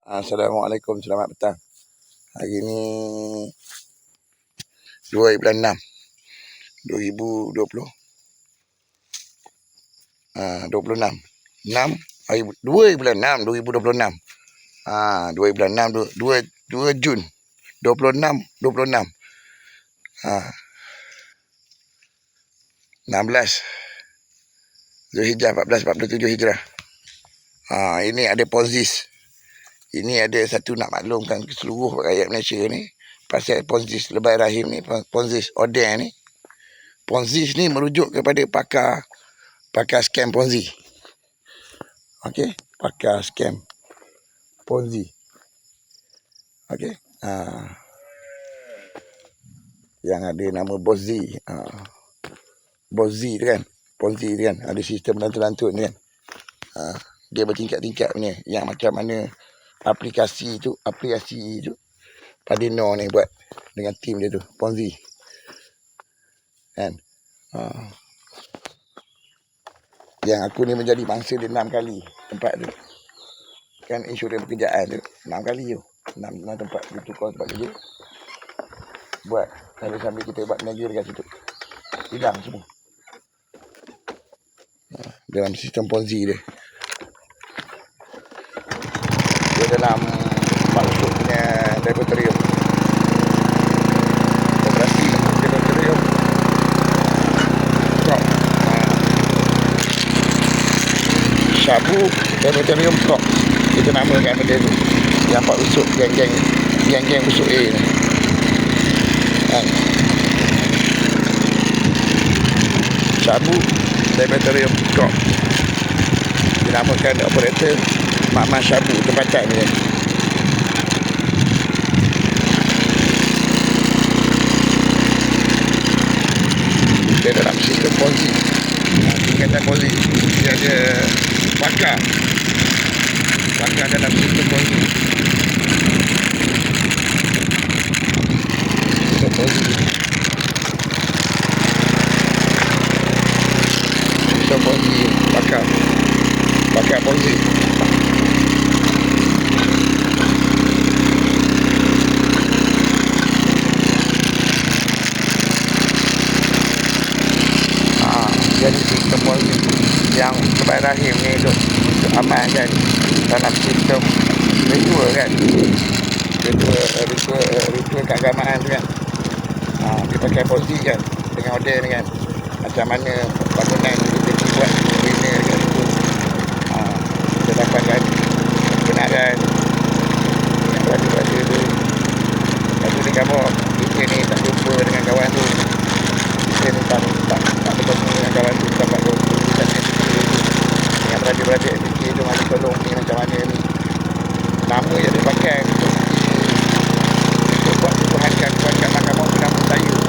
Assalamualaikum, selamat petang. Hari ni 2 bulan 6 2020. 26 6 hari 2 bulan 6 2026. 2 bulan 6 2 Jun 26 16 Zulhijjah 1447 Hijrah. Ini ada Ponzis. Ini ada satu nak maklumkan ke seluruh rakyat Malaysia ni pasal Ponzis Lebai Rahim ni, Ponzis Odeng ni. Ponzis ni merujuk kepada pakar scam Ponzi. Okey, pakar scam Ponzi. Okey. Yang ada nama Bozzi. Bozzi tu kan. Ponzi tu kan. Ada sistem lantun-lantun tu kan. Dia bertingkat-tingkat punya. Yang macam mana aplikasi tu Pak Dino ni buat dengan tim dia tu. Ponzi. Kan. Yang aku ni menjadi mangsa dia 6 kali tempat tu. Kan insurans pekerjaan tu 6 kali tu. 6 tempat dia tukar tempat kerja. Buat sambil kita buat niaga dekat situ. Hilang semua. Dalam sistem Ponzi dia. Dia dalam maksud punya laboratorium. Operasi laboratorium. Syabu laboratorium Prop. Itu namakan benda tu. Yang Pak Usuk, geng-geng Usuk A ni. Syabu laboratorium Prop. Dinamakan operator Mak Syabu tempatan ni. Dia dalam sistem Ponzi. Tingkatan Ponzi. Dia ada pakar dalam sistem Ponzi. Sistem Ponzi. Sistem Ponzi. Pakar Ponzi. Jadi sistem Ponzi yang Lebai Rahim ni untuk amankan dalam sistem ritual kan. Ritual keagamaan tu kan. Dia pakai Ponzi kan dengan order ni kan. Macam mana bangunan kita buat bina dekat situ. Kita dapatkan kebenaran yang berada-berada tu. Lepas tu dia gambar kita ni tak jumpa dengan kawan tu. Kita ni tak bertemu dengan kawan tu. Dapat keputusan yang beradik-beradik fikir tu mari tolong ni macam mana ni. Nama yang dia pakai untuk buat tuduhan mahkamah tu nama saya.